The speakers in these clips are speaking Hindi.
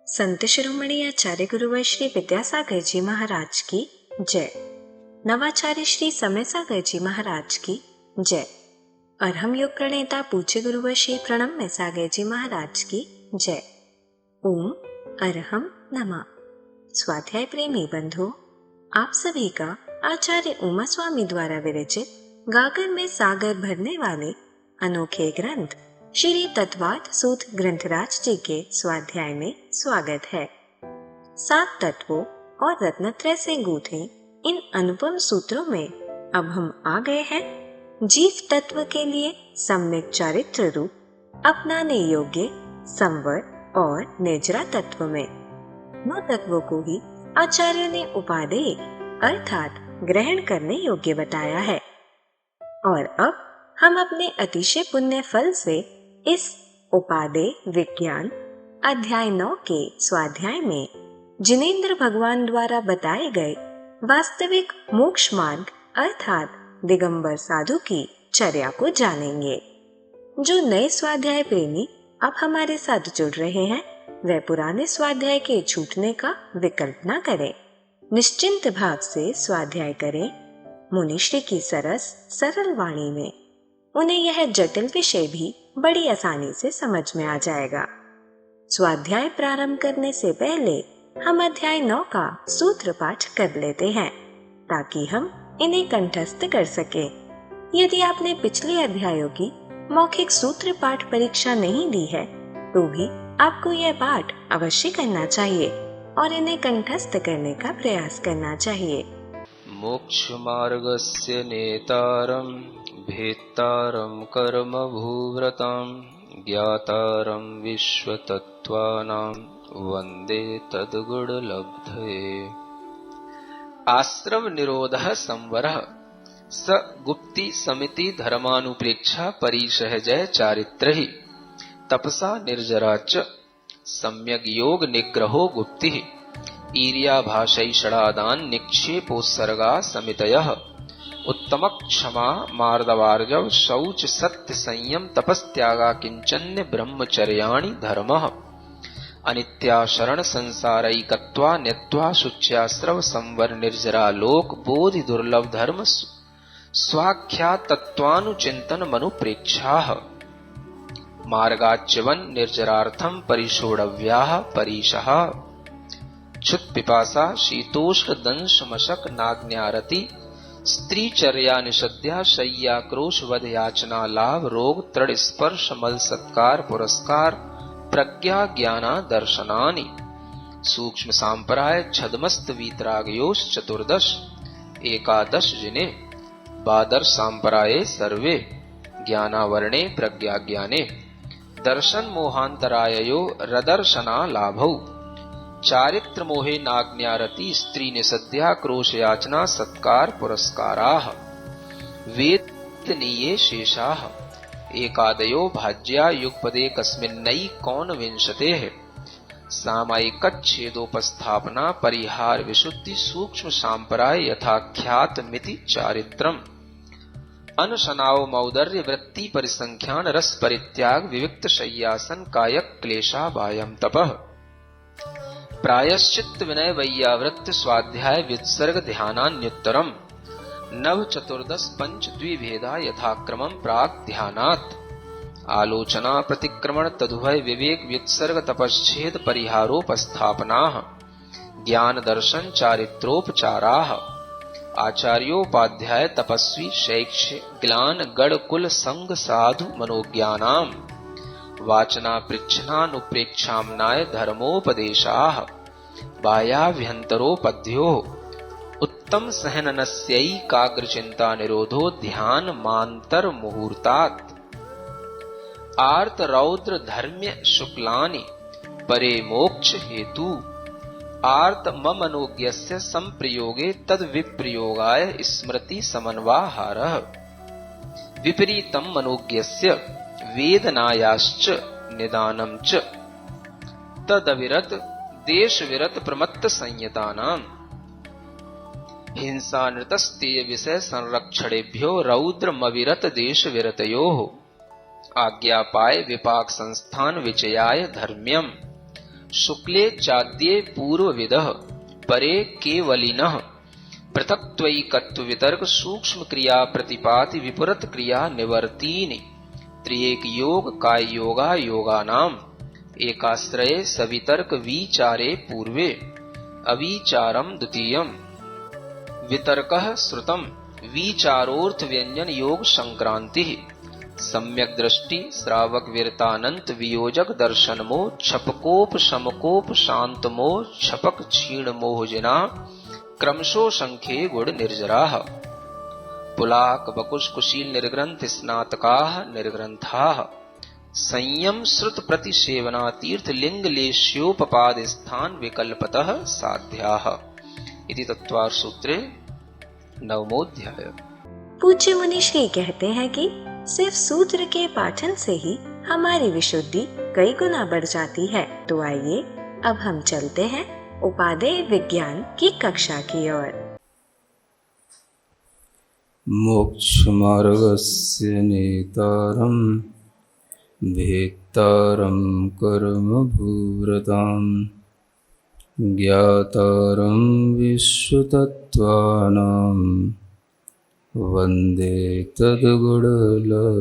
संत शिरोमणि आचार्य गुरुवर श्री विद्यासागर जी महाराज की जय। नवाचार्य श्री समय सागर जी महाराज की जय। अरहम योग प्रणेता पूज्य गुरुवर श्री प्रणम्य सागर जी महाराज की जय। ओम अरहम नमः। स्वाध्याय प्रेमी बंधुओं, आप सभी का आचार्य उमा स्वामी द्वारा विरचित गागर में सागर भरने वाले अनोखे ग्रंथ श्री तत्वार्थ सूत्र ग्रंथराज जी के स्वाध्याय में स्वागत है। 7 तत्वों और रत्नत्रय से गूंथे इन अनुपम सूत्रों में अब हम आ गए हैं जीव तत्व के लिए सम्यक चारित्र रूप अपनाने योग्य संवर और निर्जरा तत्व में। नौ तत्वों को ही आचार्य ने उपादेय अर्थात ग्रहण करने योग्य बताया है। और अब हम अपने अतिशय पुण्य फल से इस उपादेय विज्ञान अध्याय 9 के स्वाध्याय में जिनेंद्र भगवान द्वारा बताए गए वास्तविक मोक्ष मार्ग अर्थात दिगंबर साधु की चर्या को जानेंगे। जो नए स्वाध्याय प्रेमी अब हमारे साथ जुड़ रहे हैं, वह पुराने स्वाध्याय के छूटने का विकल्प न करें। निश्चिंत भाव से स्वाध्याय करें। मुनिश्री की सरस सरल वाणी में उन्हें यह जटिल विषय भी बड़ी आसानी से समझ में आ जाएगा। स्वाध्याय प्रारंभ करने से पहले हम अध्याय 9 का सूत्र पाठ कर लेते हैं ताकि हम इन्हें कंठस्थ कर सकें। यदि आपने पिछले अध्यायों की मौखिक सूत्र पाठ परीक्षा नहीं दी है तो भी आपको यह पाठ अवश्य करना चाहिए और इन्हें कंठस्थ करने का प्रयास करना चाहिए। मोक्ष मार्गस्य नेतारं भेत्तारं कर्म भूव्रतां ज्ञातारं विश्वतत्त्वानां वन्दे तद्गुणलब्धये। आश्रम निरोधः संवरः स गुप्ति समिति धर्मानुप्रेक्षा परिसहजय चारित्रहि तपसा निर्जरा च सम्यग् योग निग्रहो गुप्तिः ईर्याभाषैषडादान निक्षेपोत्सर्गा समितयः उत्तम क्षमा मार्दवार्जव शौच सत्य संयम तपस्त्यागा किंचन्य ब्रह्मचर्याणि धर्मः अनित्या शरण संसारैकत्वा न्यत्वा शुच्यास्रव संवर निर्जरा लोक बोधि दुर्लभ धर्म स्वाख्या तत्वानुचिंतन मनुप्रेक्षाः मार्गाच्यवन निर्जरार्थम परिषोडव्याः परीशः क्षुत पिपासा शीतोष्ण दंश मशक नाग्न्यारति स्त्रीचर्या निषद्या शय्या क्रोश वध याचना लाभ रोग तृण स्पर्श मल सत्कार पुरस्कार प्रज्ञा ज्ञाना दर्शनानि सूक्ष्म सांपराय छदमस्त वीतरागयोश चतुर्दश एकादश जिने बादर सांपराये सर्वे ज्ञानावर्णे प्रज्ञा ज्ञाने दर्शन मोहांतराययो रदर्शना लाभौ चारित्र मोहे नाग्न्यारति स्त्री निसद्या क्रोश याचना सत्कार पुरस्काराः वेदनीये शेषाः एकादयो भाज्या युगपदे कस्मिन्नई कौन विंशतेः सामायिकच्छेदोपस्थापना परिहार विशुद्धि सूक्ष्म सांपराय यथाख्यात मिति चारित्रम् अनशनाव मौदर्य वृत्ति परिसंख्यान रस परित्याग विविक्त शय्यासन कायक क्लेशा वायम तपः प्रायश्चित्त विनय वैयावृत्त स्वाध्याय वित्सर्ग ध्यानान्युत्तरम् नव चतुर्दश पंच द्विभेदा यथाक्रमं प्राक ध्यानात् आलोचना प्रतिक्रमण तदुभय विवेक व्युत्सर्ग तपश्छेद परिहारोपस्थापनाः ज्ञान दर्शन चारित्रोपचाराः आचार्योपाध्याय तपस्वी शैक्ष्य ग्लान गण कुल संग साधु मनोज्ञानाम् वाचना पृच्छनानुप्रेक्षाम्नाय धर्मोपदेशाः बाह्याभ्यन्तरोपद्यो उत्तम सहननस्यैकाग्रचिन्ता निरोधो ध्यान मान्तर मुहूर्तात् आर्त रौद्र धर्म्य शुक्लानि परे मोक्ष हेतु आर्त ममनोज्ञस्य संप्रयोगे तद विप्रयोगाय स्मृति समन्वाहारः विपरीतम मनोज्ञस्य वेदनायाश्च निदानं च तदविरत देश विरत प्रमत्त संयतानां हिंसा नृतस्तेय विषय संरक्षणेभ्यो रौद्रमविरत देश विरतयोः आज्ञापाय विपाक संस्थान विचयाय धर्म्यम् शुक्ले चाद्ये पूर्वविदः परे केवलिनः पृथक्त्वैकत्व वितर्क सूक्ष्म क्रिया प्रतिपाति विपरीत क्रिया निवर्तीनि त्रिएक योग काय योगा योगानाम एकाश्रये सवितर्क विचारे पूर्वे अविचारम द्वितीयम् वितर्कः श्रुतम् विचारोर्थ व्यंजन योग संक्रांति सम्यक दृष्टि श्रावक वीरतानंत वियोजक दर्शन मोह छपकोप समकोप शांत मोह छपक क्षीण मोहजना क्रमशो संख्ये गुण निर्जराः पुलाक बकुश कुशील निर्ग्रंथ स्नातकाः निर्ग्रंथाः संयम श्रुत प्रतिसेवना तीर्थ लिंग लेश्योपपाद स्थान विकल्पतः साध्याः इति तत्वार सूत्रे नवमोऽध्याय। पूज्य मुनि श्री कहते हैं कि सिर्फ सूत्र के पाठन से ही हमारी विशुद्धि कई गुना बढ़ जाती है। तो आइए अब हम चलते हैं उपादेय विज्ञान की कक्षा की ओर। मोक्षमार्गस्य नेतारं भेत्तारं कर्मभूरताम् ज्ञातारं विश्वतत्त्वानां वन्दे तद्गुणलब्धये।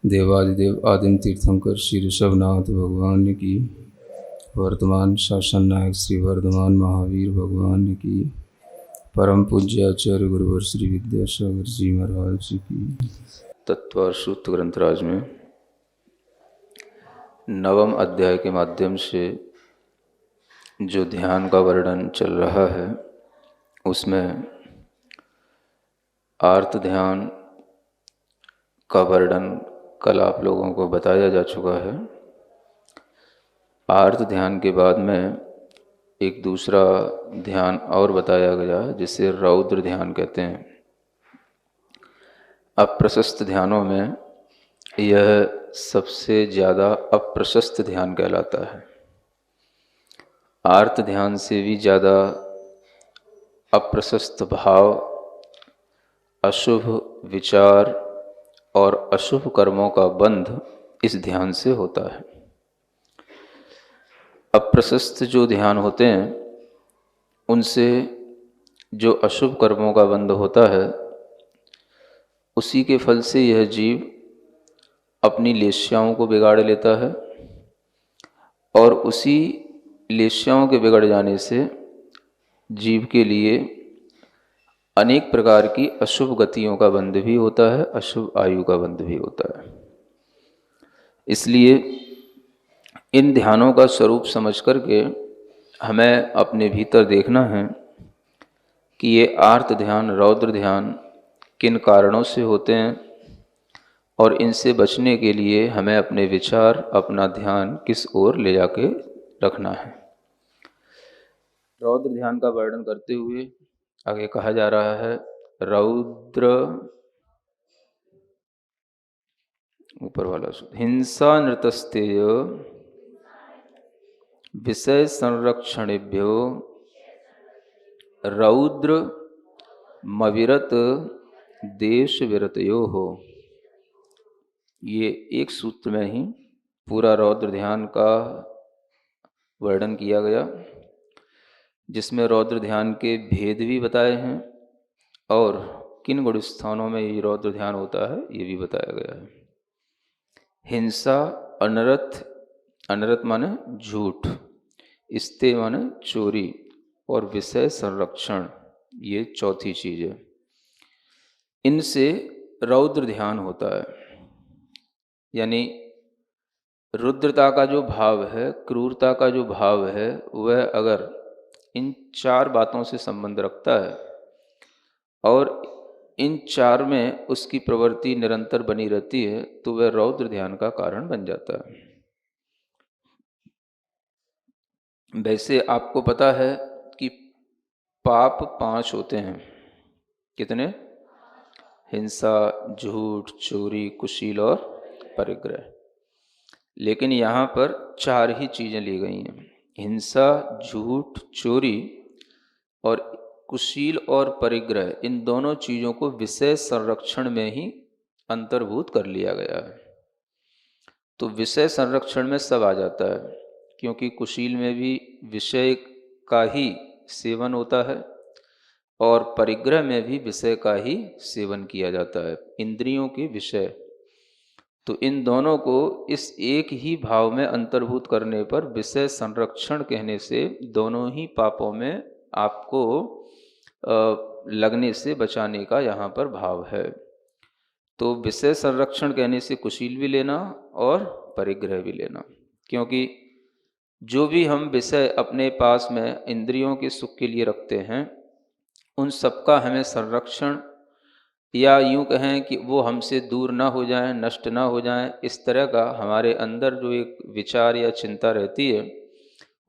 देवादिदेव आदिम तीर्थंकर श्री ऋषभनाथ भगवान की, वर्तमान शासन नायक श्री वर्धमान महावीर भगवान की, परम पूज्य आचार्य गुरुवर श्री विद्यासागर जी महाराज जी की। तत्व सूत्र ग्रंथराज में नवम अध्याय के माध्यम से जो ध्यान का वर्णन चल रहा है उसमें आर्त ध्यान का वर्णन कल आप लोगों को बताया जा चुका है। आर्त ध्यान के बाद में एक दूसरा ध्यान और बताया गया जिसे रौद्र ध्यान कहते हैं। अप्रशस्त ध्यानों में यह सबसे ज़्यादा अप्रशस्त ध्यान कहलाता है। आर्त ध्यान से भी ज़्यादा अप्रशस्त भाव, अशुभ विचार और अशुभ कर्मों का बंध इस ध्यान से होता है। अप्रशस्त जो ध्यान होते हैं उनसे जो अशुभ कर्मों का बंध होता है उसी के फल से यह जीव अपनी लेश्याओं को बिगाड़ लेता है और उसी लेश्याओं के बिगड़ जाने से जीव के लिए अनेक प्रकार की अशुभ गतियों का बंध भी होता है, अशुभ आयु का बंध भी होता है। इसलिए इन ध्यानों का स्वरूप समझ करके हमें अपने भीतर देखना है कि ये आर्त ध्यान, रौद्र ध्यान किन कारणों से होते हैं और इनसे बचने के लिए हमें अपने विचार, अपना ध्यान किस ओर ले जाके रखना है। रौद्र ध्यान का वर्णन करते हुए आगे कहा जा रहा है, रौद्र ऊपर वाला हिंसा नृतस्तेय विषय संरक्षणेभ्यो रौद्र मविरत देश विरतयो हो। ये एक सूत्र में ही पूरा रौद्र ध्यान का वर्णन किया गया, जिसमें रौद्र ध्यान के भेद भी बताए हैं और किन गुण स्थानों में ये रौद्र ध्यान होता है ये भी बताया गया है। हिंसा, अनर्थ, अनर्थ माने झूठ, स्ते माने चोरी और विषय संरक्षण, ये चौथी चीज है। इनसे रौद्र ध्यान होता है। यानी रुद्रता का जो भाव है, क्रूरता का जो भाव है, वह अगर इन चार बातों से संबंध रखता है और इन चार में उसकी प्रवृत्ति निरंतर बनी रहती है तो वह रौद्र ध्यान का कारण बन जाता है। वैसे आपको पता है कि पाप 5 होते हैं। कितने? हिंसा, झूठ, चोरी, कुशील और परिग्रह। लेकिन यहाँ पर 4 ही चीजें ली गई हैं। हिंसा, झूठ, चोरी और कुशील और परिग्रह, इन दोनों चीजों को विषय संरक्षण में ही अंतर्भूत कर लिया गया है। तो विषय संरक्षण में सब आ जाता है, क्योंकि कुशील में भी विषय का ही सेवन होता है और परिग्रह में भी विषय का ही सेवन किया जाता है, इंद्रियों के विषय। तो इन दोनों को इस एक ही भाव में अंतर्भूत करने पर विषय संरक्षण कहने से दोनों ही पापों में आपको लगने से बचाने का यहाँ पर भाव है। तो विषय संरक्षण कहने से कुशील भी लेना और परिग्रह भी लेना, क्योंकि जो भी हम विषय अपने पास में इंद्रियों के सुख के लिए रखते हैं उन सबका हमें संरक्षण, या यूं कहें कि वो हमसे दूर ना हो जाएं, नष्ट ना हो जाएं, इस तरह का हमारे अंदर जो एक विचार या चिंता रहती है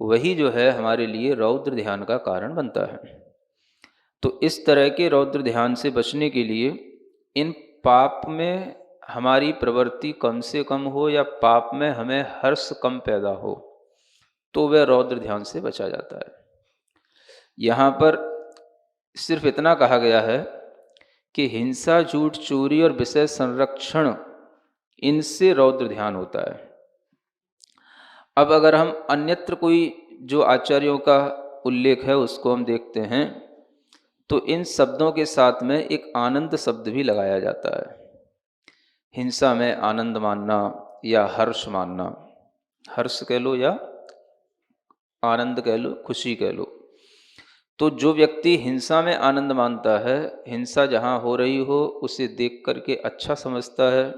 वही जो है हमारे लिए रौद्र ध्यान का कारण बनता है। तो इस तरह के रौद्र ध्यान से बचने के लिए इन पाप में हमारी प्रवृत्ति कम से कम हो या पाप में हमें हर्ष कम पैदा हो, तो वह रौद्र ध्यान से बचा जाता है। यहाँ पर सिर्फ इतना कहा गया है कि हिंसा, झूठ, चोरी और विषय संरक्षण, इनसे रौद्र ध्यान होता है। अब अगर हम अन्यत्र कोई जो आचार्यों का उल्लेख है उसको हम देखते हैं तो इन शब्दों के साथ में एक आनंद शब्द भी लगाया जाता है। हिंसा में आनंद मानना या हर्ष मानना, हर्ष कह लो या आनंद कह लो, खुशी कह लो। तो जो व्यक्ति हिंसा में आनंद मानता है, हिंसा जहाँ हो रही हो उसे देख करके अच्छा समझता है,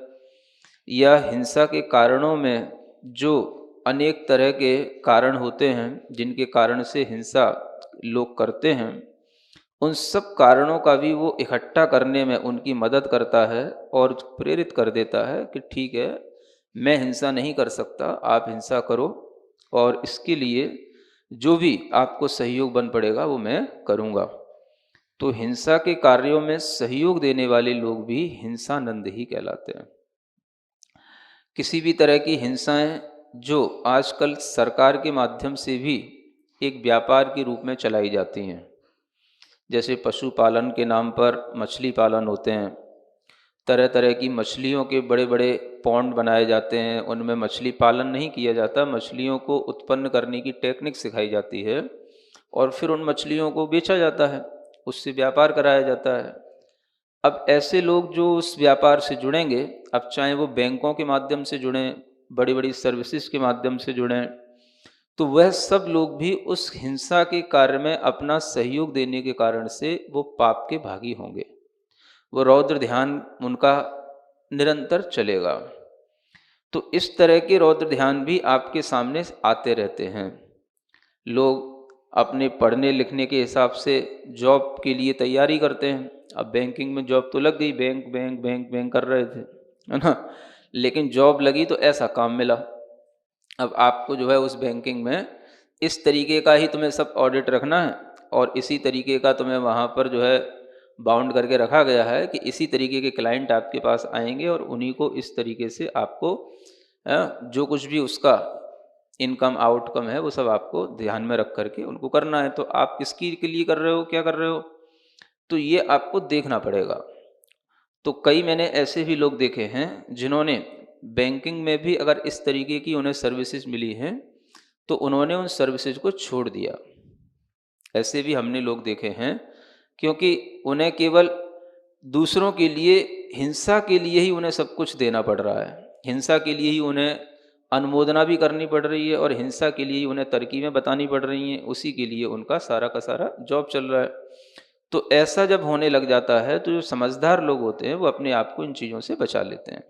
या हिंसा के कारणों में जो अनेक तरह के कारण होते हैं जिनके कारण से हिंसा लोग करते हैं, उन सब कारणों का भी वो इकट्ठा करने में उनकी मदद करता है और प्रेरित कर देता है कि ठीक है, मैं हिंसा नहीं कर सकता, आप हिंसा करो और इसके लिए जो भी आपको सहयोग बन पड़ेगा वो मैं करूँगा। तो हिंसा के कार्यों में सहयोग देने वाले लोग भी हिंसानंद ही कहलाते हैं। किसी भी तरह की हिंसाएं जो आजकल सरकार के माध्यम से भी एक व्यापार के रूप में चलाई जाती हैं, जैसे पशुपालन के नाम पर मछली पालन होते हैं, तरह तरह की मछलियों के बड़े बड़े पॉन्ड बनाए जाते हैं, उनमें मछली पालन नहीं किया जाता, मछलियों को उत्पन्न करने की टेक्निक सिखाई जाती है और फिर उन मछलियों को बेचा जाता है, उससे व्यापार कराया जाता है। अब ऐसे लोग जो उस व्यापार से जुड़ेंगे, अब चाहे वो बैंकों के माध्यम से जुड़ें, बड़ी बड़ी सर्विसेज के माध्यम से जुड़ें, तो वह सब लोग भी उस हिंसा के कार्य में अपना सहयोग देने के कारण से वो पाप के भागी होंगे। वो रौद्र ध्यान उनका निरंतर चलेगा। तो इस तरह के रौद्र ध्यान भी आपके सामने आते रहते हैं। लोग अपने पढ़ने लिखने के हिसाब से जॉब के लिए तैयारी करते हैं। अब बैंकिंग में जॉब तो लग गई, बैंक बैंक बैंक बैंक कर रहे थे, है ना, लेकिन जॉब लगी तो ऐसा काम मिला। अब आपको जो है उस बैंकिंग में इस तरीके का ही तुम्हें सब ऑडिट रखना है और इसी तरीके का तुम्हें वहाँ पर जो है बाउंड करके रखा गया है कि इसी तरीके के क्लाइंट आपके पास आएंगे और उन्हीं को इस तरीके से आपको जो कुछ भी उसका इनकम आउटकम है वो सब आपको ध्यान में रख करके उनको करना है। तो आप किसकी के लिए कर रहे हो, क्या कर रहे हो, तो ये आपको देखना पड़ेगा। तो कई मैंने ऐसे भी लोग देखे हैं जिन्होंने बैंकिंग में भी अगर इस तरीके की उन्हें सर्विसेज मिली हैं तो उन्होंने उन सर्विसेज को छोड़ दिया। ऐसे भी हमने लोग देखे हैं, क्योंकि उन्हें केवल दूसरों के लिए, हिंसा के लिए ही उन्हें सब कुछ देना पड़ रहा है, हिंसा के लिए ही उन्हें अनुमोदना भी करनी पड़ रही है और हिंसा के लिए ही उन्हें तरकीबें बतानी पड़ रही हैं, उसी के लिए उनका सारा का सारा जॉब चल रहा है। तो ऐसा जब होने लग जाता है तो जो समझदार लोग होते हैं वो अपने आप को इन चीज़ों से बचा लेते हैं।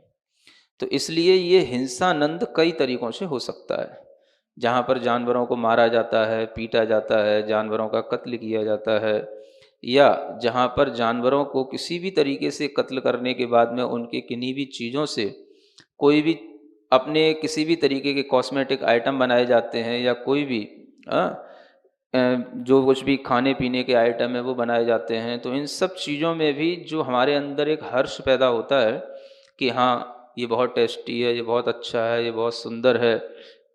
तो इसलिए ये हिंसानंद कई तरीक़ों से हो सकता है, जहाँ पर जानवरों को मारा जाता है, पीटा जाता है, जानवरों का कत्ल किया जाता है, या जहाँ पर जानवरों को किसी भी तरीके से कत्ल करने के बाद में उनके किन्हीं भी चीज़ों से कोई भी अपने किसी भी तरीके के कॉस्मेटिक आइटम बनाए जाते हैं, या कोई भी जो कुछ भी खाने पीने के आइटम है वो बनाए जाते हैं। तो इन सब चीज़ों में भी जो हमारे अंदर एक हर्ष पैदा होता है कि हाँ ये बहुत टेस्टी है, ये बहुत अच्छा है, ये बहुत सुंदर है,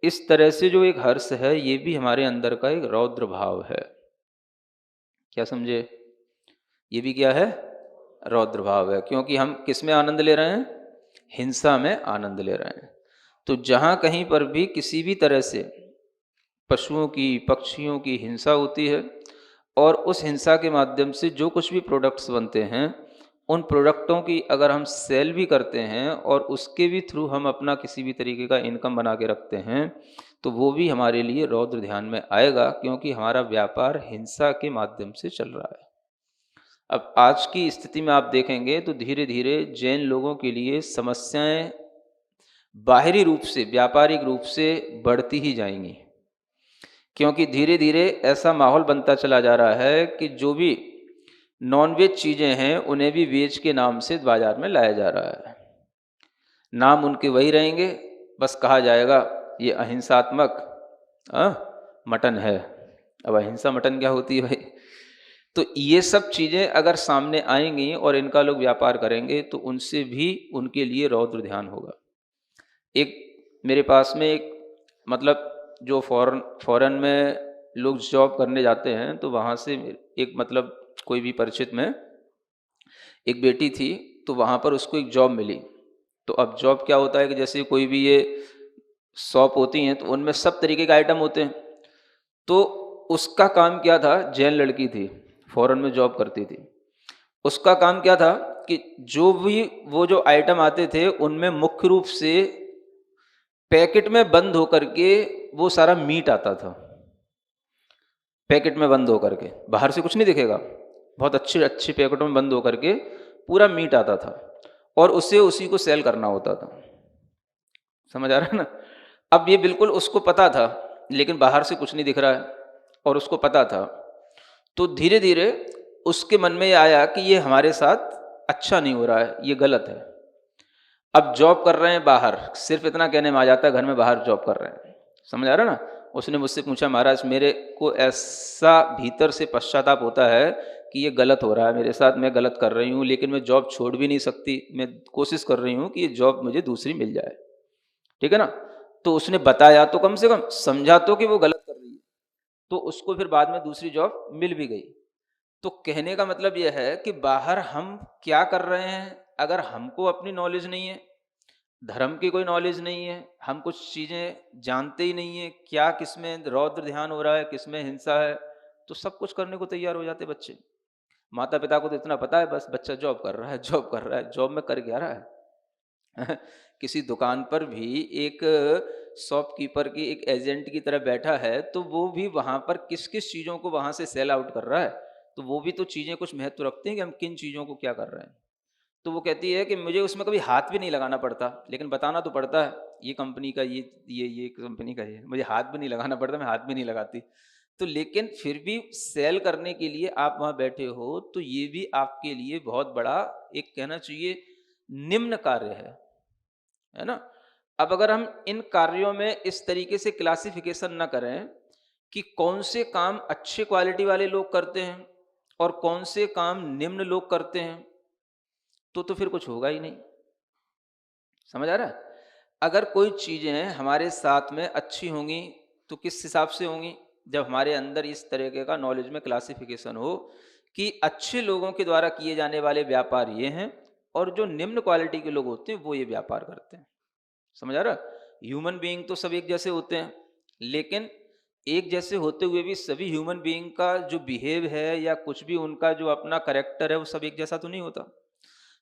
इस तरह से जो एक हर्ष है ये भी हमारे अंदर का एक रौद्र भाव है। क्या समझे? ये भी क्या है? रौद्र भाव है, क्योंकि हम किस में आनंद ले रहे हैं? हिंसा में आनंद ले रहे हैं। तो जहाँ कहीं पर भी किसी भी तरह से पशुओं की, पक्षियों की हिंसा होती है और उस हिंसा के माध्यम से जो कुछ भी प्रोडक्ट्स बनते हैं, उन प्रोडक्टों की अगर हम सेल भी करते हैं और उसके भी थ्रू हम अपना किसी भी तरीके का इनकम बना के रखते हैं, तो वो भी हमारे लिए रौद्र ध्यान में आएगा, क्योंकि हमारा व्यापार हिंसा के माध्यम से चल रहा है। अब आज की स्थिति में आप देखेंगे तो धीरे धीरे जैन लोगों के लिए समस्याएं बाहरी रूप से, व्यापारिक रूप से बढ़ती ही जाएंगी, क्योंकि धीरे धीरे ऐसा माहौल बनता चला जा रहा है कि जो भी नॉनवेज चीज़ें हैं उन्हें भी वेज के नाम से बाजार में लाया जा रहा है। नाम उनके वही रहेंगे, बस कहा जाएगा ये अहिंसात्मक मटन है। अब अहिंसा मटन क्या होती है भाई? तो ये सब चीज़ें अगर सामने आएंगी और इनका लोग व्यापार करेंगे तो उनसे भी उनके लिए रौद्र ध्यान होगा। एक मेरे पास में एक मतलब जो फॉरेन में लोग जॉब करने जाते हैं, तो वहाँ से एक मतलब कोई भी परिचित में एक बेटी थी, तो वहाँ पर उसको एक जॉब मिली। तो अब जॉब क्या होता है कि जैसे कोई भी ये शॉप होती हैं तो उनमें सब तरीके के आइटम होते हैं। तो उसका काम क्या था, जैन लड़की थी, फॉरेन में जॉब करती थी, उसका काम क्या था कि जो भी वो जो आइटम आते थे उनमें मुख्य रूप से पैकेट में बंद होकर के वो सारा मीट आता था। पैकेट में बंद होकर के, बाहर से कुछ नहीं दिखेगा, बहुत अच्छे अच्छे पैकेटों में बंद होकर के पूरा मीट आता था और उसे उसी को सेल करना होता था। समझ आ रहा है ना? अब ये बिल्कुल उसको पता था, लेकिन बाहर से कुछ नहीं दिख रहा है और उसको पता था। तो धीरे धीरे उसके मन में ये आया कि ये हमारे साथ अच्छा नहीं हो रहा है, ये गलत है। अब जॉब कर रहे हैं बाहर, सिर्फ इतना कहने में आ जाता है घर में बाहर जॉब कर रहे हैं। समझ आ रहा है ना? उसने मुझसे पूछा, महाराज मेरे को ऐसा भीतर से पश्चाताप होता है कि ये गलत हो रहा है मेरे साथ, मैं गलत कर रही हूँ, लेकिन मैं जॉब छोड़ भी नहीं सकती, मैं कोशिश कर रही हूँ कि ये जॉब मुझे दूसरी मिल जाए। ठीक है ना? तो उसने बताया, तो कम से कम समझा तो कि वो गलत कर रही है, तो उसको फिर बाद में दूसरी जॉब मिल भी गई। तो कहने का मतलब यह है कि बाहर हम क्या कर रहे हैं, अगर हमको अपनी नॉलेज नहीं है, धर्म की कोई नॉलेज नहीं है, हम कुछ चीज़ें जानते ही नहीं है, क्या किसमें रौद्र ध्यान हो रहा है, किसमें हिंसा है, तो सब कुछ करने को तैयार हो जाते बच्चे। माता पिता को तो इतना पता है, बस बच्चा जॉब कर रहा है, जॉब कर रहा है, जॉब में कर क्या रहा है? किसी दुकान पर भी एक शॉपकीपर की एक एजेंट की तरह बैठा है, तो वो भी वहाँ पर किस किस चीज़ों को वहाँ से सेल आउट कर रहा है, तो वो भी तो चीज़ें कुछ महत्व रखती हैं कि हम किन चीज़ों को क्या कर रहे हैं। तो वो कहती है कि मुझे उसमें कभी हाथ भी नहीं लगाना पड़ता, लेकिन बताना तो पड़ता है, ये कंपनी का ये कंपनी का ये, मुझे हाथ भी नहीं लगाना पड़ता, मैं हाथ भी नहीं लगाती। तो लेकिन फिर भी सेल करने के लिए आप वहाँ बैठे हो, तो ये भी आपके लिए बहुत बड़ा एक कहना चाहिए निम्न कार्य है ना? अब अगर हम इन कार्यों में इस तरीके से क्लासिफिकेशन ना करें कि कौन से काम अच्छे क्वालिटी वाले लोग करते हैं और कौन से काम निम्न लोग करते हैं, तो फिर कुछ होगा ही नहीं। समझ आ रहा है? अगर कोई चीजें हमारे साथ में अच्छी होंगी तो किस हिसाब से होंगी, जब हमारे अंदर इस तरीके का नॉलेज में क्लासिफिकेशन हो कि अच्छे लोगों के द्वारा किए जाने वाले व्यापार ये हैं और जो निम्न क्वालिटी के लोग होते हैं वो ये व्यापार करते हैं। समझ आ रहा? ह्यूमन बीइंग तो सब एक जैसे होते हैं, लेकिन एक जैसे होते हुए भी सभी ह्यूमन बीइंग का जो बिहेव है या कुछ भी उनका जो अपना करेक्टर है वो सब एक जैसा तो नहीं होता।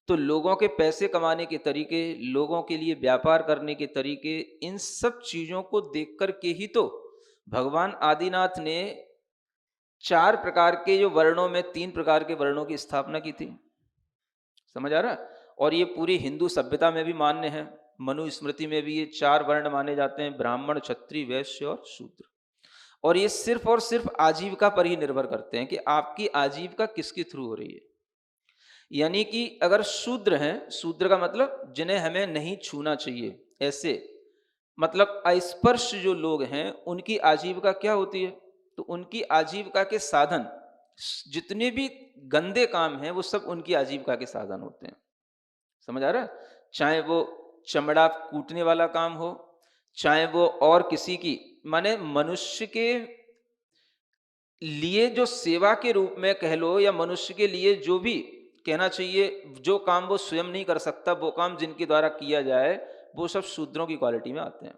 तो लोगों के पैसे कमाने के तरीके, लोगों के लिए व्यापार करने के तरीके, इन सब चीजों को देख कर के ही तो भगवान आदिनाथ ने 4 प्रकार के जो वर्णों में 3 प्रकार के वर्णों की स्थापना की थी। समझ आ रहा? और ये पूरी हिंदू सभ्यता में भी मान्य है, मनुस्मृति में भी ये 4 वर्ण माने जाते हैं, ब्राह्मण, क्षत्रिय, वैश्य और शूद्र। और ये सिर्फ और सिर्फ आजीविका पर ही निर्भर करते हैं कि आपकी आजीविका किसके थ्रू हो रही है। यानी कि अगर शूद्र हैं, शूद्र का मतलब जिन्हें हमें नहीं छूना चाहिए, ऐसे मतलब अस्पर्श जो लोग हैं, उनकी आजीविका क्या होती है? तो उनकी आजीविका के साधन जितने भी गंदे काम हैं वो सब उनकी आजीविका के साधन होते हैं। समझ आ रहा है? चाहे वो चमड़ा कूटने वाला काम हो, चाहे वो और किसी की, माने मनुष्य के लिए जो सेवा के रूप में कह लो, या मनुष्य के लिए जो भी कहना चाहिए, जो काम वो स्वयं नहीं कर सकता वो काम जिनके द्वारा किया जाए, वो सब शूद्रों की क्वालिटी में आते हैं।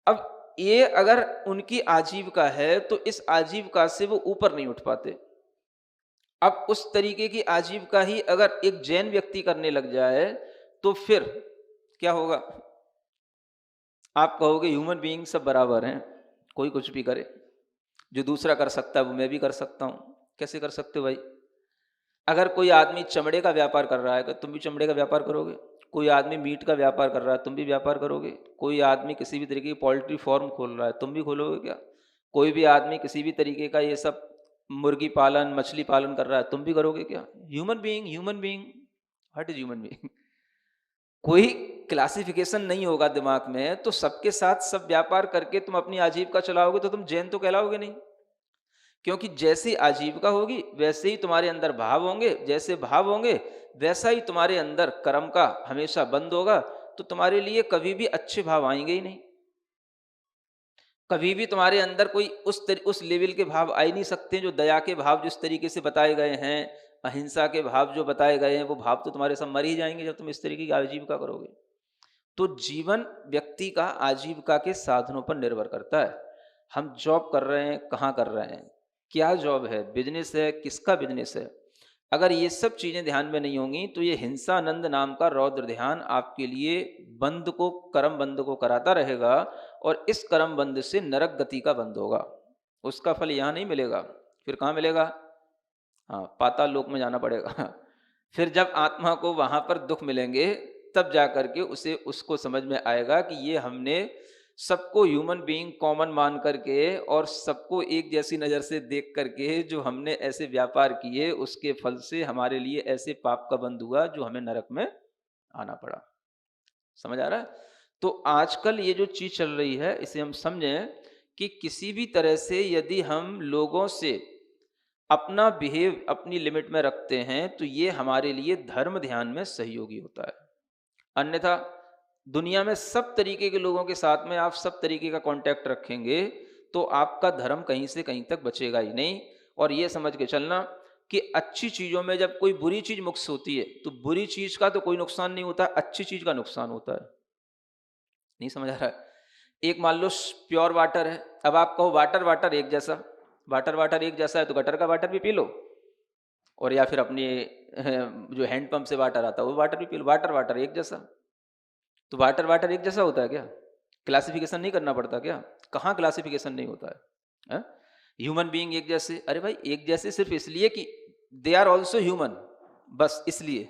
अब ये अगर उनकी आजीविका है तो इस आजीविका से वो ऊपर नहीं उठ पाते। अब उस तरीके की आजीविका ही अगर एक जैन व्यक्ति करने लग जाए तो फिर क्या होगा? आप कहोगे ह्यूमन बीइंग सब बराबर हैं, कोई कुछ भी करे, जो दूसरा कर सकता है वो मैं भी कर सकता हूं। कैसे कर सकते हो भाई? अगर कोई आदमी चमड़े का व्यापार कर रहा है तो तुम भी चमड़े का व्यापार करोगे, कोई आदमी मीट का व्यापार कर रहा है तुम भी व्यापार करोगे, कोई आदमी किसी भी तरीके की पोल्ट्री फार्म खोल रहा है तुम भी खोलोगे क्या? कोई भी आदमी किसी भी तरीके का ये सब मुर्गी पालन मछली पालन कर रहा है तुम भी करोगे क्या? Human being what is human being? कोई क्लासिफिकेशन नहीं होगा दिमाग में, तो सबके साथ सब व्यापार करके तुम अपनी आजीविका चलाओगे तो तुम जैन तो कहलाओगे नहीं। क्योंकि जैसी आजीविका होगी वैसे ही तुम्हारे अंदर भाव होंगे, जैसे भाव होंगे वैसा ही तुम्हारे अंदर कर्म का हमेशा बंद होगा, तो तुम्हारे लिए कभी भी अच्छे भाव आएंगे ही नहीं। कभी भी तुम्हारे अंदर कोई उस लेवल के भाव आ ही नहीं सकते जो दया के भाव जिस तरीके से बताए गए हैं, अहिंसा के भाव जो बताए गए हैं, वो भाव तो तुम्हारे सब मर ही जाएंगे जब तुम इस तरीके की आजीविका करोगे। तो जीवन व्यक्ति का आजीविका के साधनों पर निर्भर करता है। हम जॉब कर रहे हैं, कहाँ कर रहे हैं, क्या जॉब है, बिजनेस है, किसका बिजनेस है। अगर ये सब चीजें ध्यान में नहीं होंगी तो ये हिंसानंद नाम का रौद्र ध्यान आपके लिए बंद को, कर्म बंद को कराता रहेगा, और इस कर्म बंद से नरक गति का बंद होगा। उसका फल यहाँ नहीं मिलेगा, फिर कहाँ मिलेगा? हाँ, पाताल लोक में जाना पड़ेगा। फिर जब आत्मा को वहां पर दुख मिलेंगे तब जा करके उसको समझ में आएगा कि ये हमने सबको ह्यूमन बीइंग कॉमन मान करके और सबको एक जैसी नज़र से देख करके जो हमने ऐसे व्यापार किए, उसके फल से हमारे लिए ऐसे पाप का बंद हुआ जो हमें नरक में आना पड़ा। समझ आ रहा है? तो आजकल ये जो चीज चल रही है इसे हम समझें कि किसी भी तरह से यदि हम लोगों से अपना बिहेव अपनी लिमिट में रखते हैं तो ये हमारे लिए धर्म ध्यान में सहयोगी होता है। अन्यथा दुनिया में सब तरीके के लोगों के साथ में आप सब तरीके का कांटेक्ट रखेंगे तो आपका धर्म कहीं से कहीं तक बचेगा ही नहीं। और ये समझ के चलना कि अच्छी चीज़ों में जब कोई बुरी चीज़ मुक्त होती है तो बुरी चीज़ का तो कोई नुकसान नहीं होता, अच्छी चीज़ का नुकसान होता है। नहीं समझ आ रहा है? एक मान लो प्योर वाटर है, अब आप कहो वाटर एक जैसा, वाटर एक जैसा है तो गटर का वाटर भी पी लो, और या फिर अपने जो हैंडपंप से वाटर आता है वो वाटर भी पी लो। वाटर एक जैसा, तो वाटर एक जैसा होता है क्या? क्लासिफिकेशन नहीं करना पड़ता क्या? कहाँ क्लासिफिकेशन नहीं होता है? ह्यूमन बीइंग एक जैसे, अरे भाई एक जैसे सिर्फ इसलिए कि दे आर ऑल्सो ह्यूमन, बस इसलिए।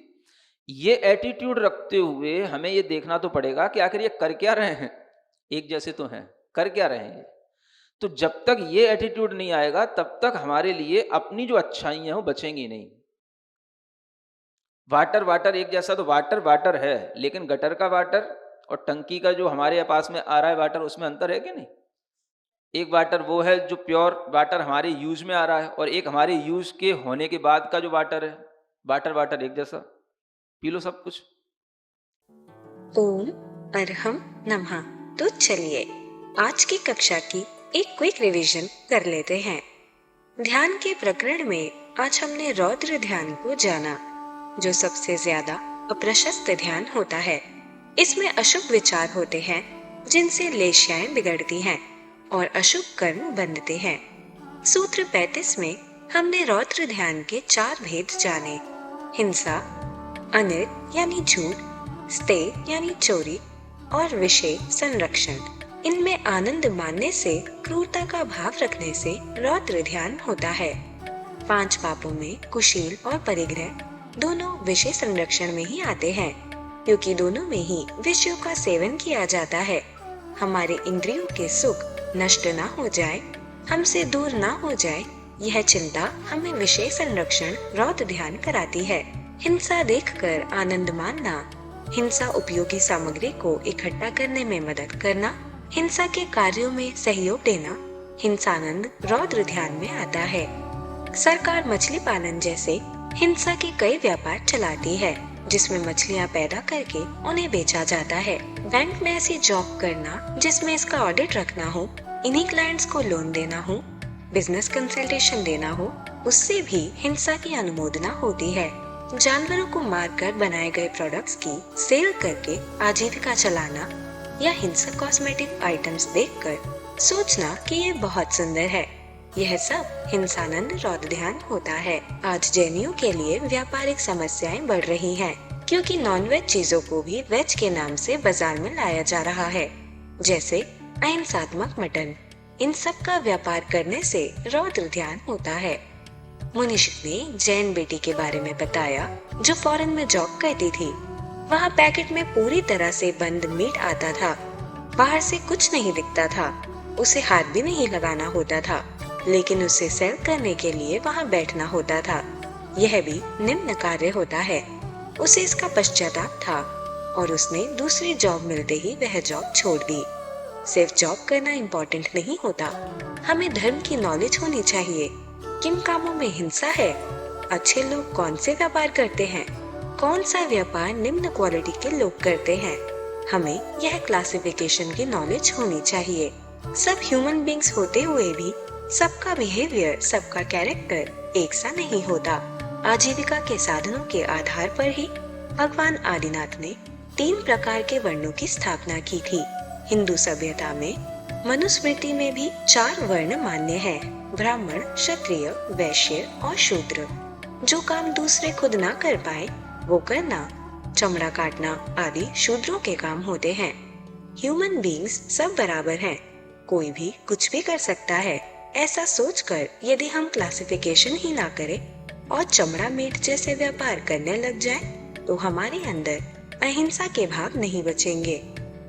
ये एटीट्यूड रखते हुए हमें ये देखना तो पड़ेगा कि आखिर ये कर क्या रहे हैं, एक जैसे तो हैं, कर क्या रहे हैं। तो जब तक ये एटीट्यूड नहीं आएगा तब तक हमारे लिए अपनी जो अच्छाइयां हैं वो बचेंगी नहीं। वाटर एक जैसा तो वाटर है, लेकिन गटर का वाटर और टंकी का जो हमारे पास में आ रहा है वाटर, उसमें अंतर है कि नहीं? एक वाटर वो है जो प्योर वाटर हमारे यूज में आ रहा है, और एक हमारे यूज के होने के बाद का जो वाटर है, वाटर एक जैसा, पी लो सब कुछ। ओम अरहम नमः। तो चलिए आज की कक्षा की एक क्विक रिवीजन कर लेते हैं। ध्यान के प्रकरण में आज हमने रौद्र ध्यान को जाना, जो सबसे ज्यादा अप्रशस्त ध्यान होता है। इसमें अशुभ विचार होते हैं जिनसे लेश्याएं बिगड़ती हैं और अशुभ कर्म बंधते हैं। सूत्र 35 में हमने रौद्र ध्यान के 4 भेद जाने: हिंसा, अनित यानी झूठ, स्तेय यानी चोरी और विषय संरक्षण। इनमें आनंद मानने से, क्रूरता का भाव रखने से रौद्र ध्यान होता है। 5 पापों में कुशील और परिग्रह दोनों विषय संरक्षण में ही आते हैं, क्योंकि दोनों में ही विषयों का सेवन किया जाता है। हमारे इंद्रियों के सुख नष्ट ना हो जाए, हमसे दूर ना हो जाए, यह चिंता हमें विषय संरक्षण रौद्र ध्यान कराती है। हिंसा देखकर आनंद मानना, हिंसा उपयोगी सामग्री को इकट्ठा करने में मदद करना, हिंसा के कार्यों में सहयोग देना, हिंसानंद रौद्र ध्यान में आता है। सरकार मछली पालन जैसे हिंसा के कई व्यापार चलाती है, जिसमें मछलियां पैदा करके उन्हें बेचा जाता है। बैंक में ऐसी जॉब करना जिसमें इसका ऑडिट रखना हो, इन्हीं क्लाइंट्स को लोन देना हो, बिजनेस कंसल्टेशन देना हो, उससे भी हिंसा की अनुमोदना होती है। जानवरों को मारकर बनाए गए प्रोडक्ट्स की सेल करके आजीविका चलाना या हिंसक कॉस्मेटिक आइटम्स देखकर सोचना कि ये बहुत सुंदर है, यह सब हिंसानंद रौद्र ध्यान होता है। आज जैनियों के लिए व्यापारिक समस्याएं बढ़ रही हैं, क्योंकि नॉन-वेज चीजों को भी वेज के नाम से बाजार में लाया जा रहा है, जैसे अहिंसात्मक मटन। इन सब का व्यापार करने से रौद्र ध्यान होता है। मुनीष ने जैन बेटी के बारे में बताया जो फॉरेन में जॉब करती थी। वहाँ पैकेट में पूरी तरह से बंद मीट आता था, बाहर से कुछ नहीं दिखता था, उसे हाथ भी नहीं लगाना होता था, लेकिन उसे सेल करने के लिए वहाँ बैठना होता था। यह भी निम्न कार्य होता है। उसे इसका पश्चाताप था और उसने दूसरी जॉब मिलते ही वह जॉब छोड़ दी। सिर्फ जॉब करना इम्पोर्टेंट नहीं होता, हमें धर्म की नॉलेज होनी चाहिए। किन कामों में हिंसा है, अच्छे लोग कौन से व्यापार करते हैं, कौन सा व्यापार निम्न क्वालिटी के लोग करते हैं, हमें यह क्लासिफिकेशन की नॉलेज होनी चाहिए। सब ह्यूमन बींग्स होते हुए भी सबका बिहेवियर, सबका कैरेक्टर एक सा नहीं होता। आजीविका के साधनों के आधार पर ही भगवान आदिनाथ ने 3 प्रकार के वर्णों की स्थापना की थी। हिंदू सभ्यता में मनुस्मृति में भी 4 वर्ण मान्य हैं, ब्राह्मण, क्षत्रिय, वैश्य और शूद्र। जो काम दूसरे खुद ना कर पाए वो करना, चमड़ा काटना आदि शूद्रों के काम होते हैं। ह्यूमन बींग्स सब बराबर हैं, कोई भी कुछ भी कर सकता है। ऐसा सोचकर यदि हम क्लासिफिकेशन ही ना करें और चमड़ा मीट जैसे व्यापार करने लग जाएं, तो हमारे अंदर अहिंसा के भाव नहीं बचेंगे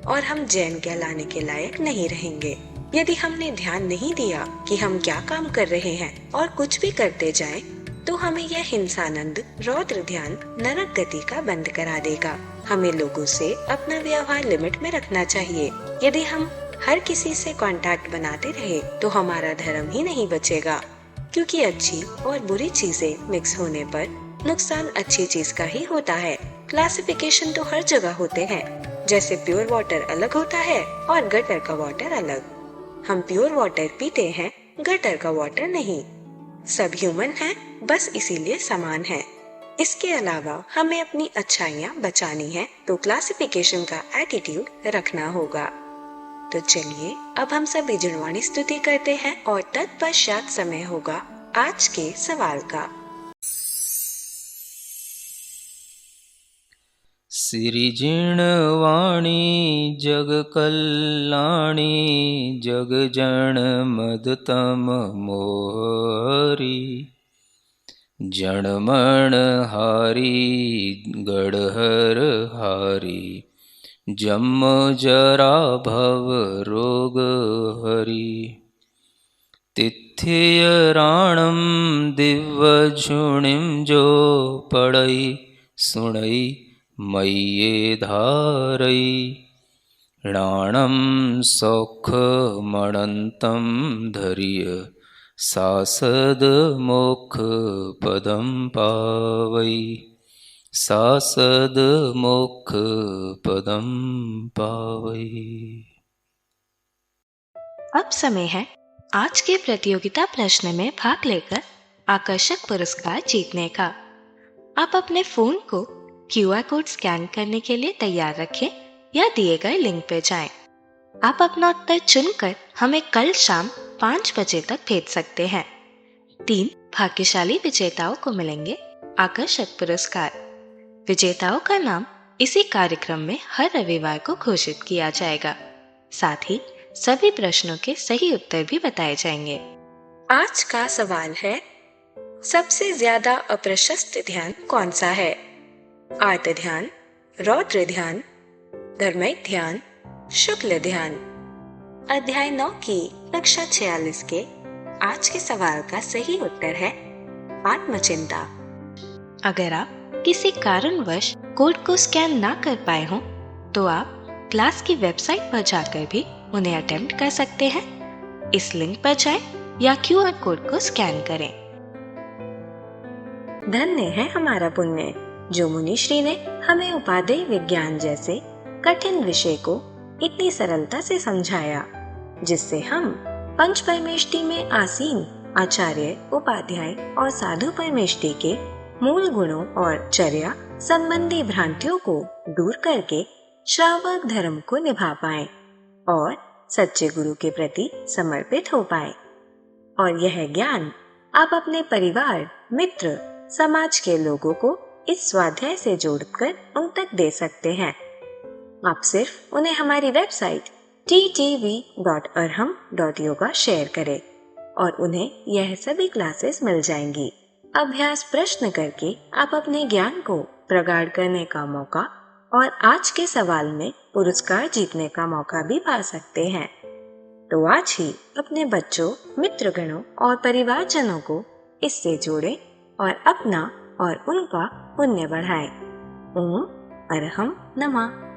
और हम जैन कहलाने के लायक नहीं रहेंगे। यदि हमने ध्यान नहीं दिया कि हम क्या काम कर रहे हैं और कुछ भी करते जाएं, तो हमें यह हिंसानंद रौद्र ध्यान नरक गति का बंद करा देगा। हमें लोगों से अपना व्यवहार लिमिट में रखना चाहिए। यदि हम हर किसी से कांटेक्ट बनाते रहे तो हमारा धर्म ही नहीं बचेगा, क्योंकि अच्छी और बुरी चीजें मिक्स होने पर नुकसान अच्छी चीज का ही होता है। क्लासिफिकेशन तो हर जगह होते हैं, जैसे प्योर वाटर अलग होता है और गटर का वाटर अलग। हम प्योर वाटर पीते हैं, गटर का वाटर नहीं। सब ह्यूमन हैं, बस इसीलिए समान हैं। इसके अलावा हमें अपनी अच्छाइयाँ बचानी है, तो क्लासिफिकेशन का एटीट्यूड रखना होगा। तो चलिए अब हम सभी जिनवाणी स्तुति करते हैं और तत्पश्चात समय होगा आज के सवाल का। श्री जिणवाणी जग कल्याणी जग जन मदतम मोहरी जनमण हारी गढ़हर हारी जम जरा भव रोग हरि तिथ्य राणम दिव्य झुणिम जो पढ़ई सुणई मय्ये धारई राणम सौख मणंतम धैर्य सासद मोक्ष पदम पावई सासद मोक्ष पदम पावई। अब समय है आज के प्रतियोगिता प्रश्न में भाग लेकर आकर्षक पुरस्कार जीतने का। आप अपने फोन को QR कोड स्कैन करने के लिए तैयार रखें या दिए गए लिंक पे जाएं। आप अपना उत्तर चुनकर हमें कल शाम 5 बजे तक भेज सकते हैं। 3 भाग्यशाली विजेताओं को मिलेंगे आकर्षक पुरस्कार। विजेताओं का नाम इसी कार्यक्रम में हर रविवार को घोषित किया जाएगा। साथ ही सभी प्रश्नों के सही उत्तर भी बताए जाएंगे। आज का सवाल है, सबसे ज्यादा अप्रशस्त ध्यान कौन सा है? आर्त ध्यान, रौद्र ध्यान, धर्मिक ध्यान, शुक्ल ध्यान। अध्याय 9 की कक्षा 46 के आज के सवाल का सही उत्तर है आत्मचिंता। अगर आप किसी कारणवश कोड को स्कैन ना कर पाए हो तो आप क्लास की वेबसाइट पर जाकर भी उन्हें अटेम्प्ट कर सकते हैं। इस लिंक पर जाएं या QR कोड को स्कैन करें। धन्य है हमारा पुण्य जो मुनिश्री ने हमें उपादेय विज्ञान जैसे कठिन विषय को इतनी सरलता से समझाया, जिससे हम पंच परमेष्टि में आसीन आचार्य, उपाध्याय और साधु परमेष्टि के मूल गुणों और चर्या संबंधी भ्रांतियों को दूर करके श्रावक धर्म को निभा पाएं और सच्चे गुरु के प्रति समर्पित हो पाएं। और यह ज्ञान आप अपने परिवार, मित्र, समाज के लोगों को इस स्वाध्याय से जोड़कर उन तक दे सकते हैं। आप सिर्फ उन्हें हमारी वेबसाइट ttv.arham.yoga शेयर करें और उन्हें यह सभी क्लासेस मिल जाएंगी। अभ्यास प्रश्न करके आप अपने ज्ञान को प्रगाढ़ करने का मौका और आज के सवाल में पुरस्कार जीतने का मौका भी पा सकते हैं। तो आज ही अपने बच्चों, मित्रगणों और परिवारजनों को इससे जोड़ें और अपना और उनका पुण्य बढ़ाएं। ओम अरहम नमः।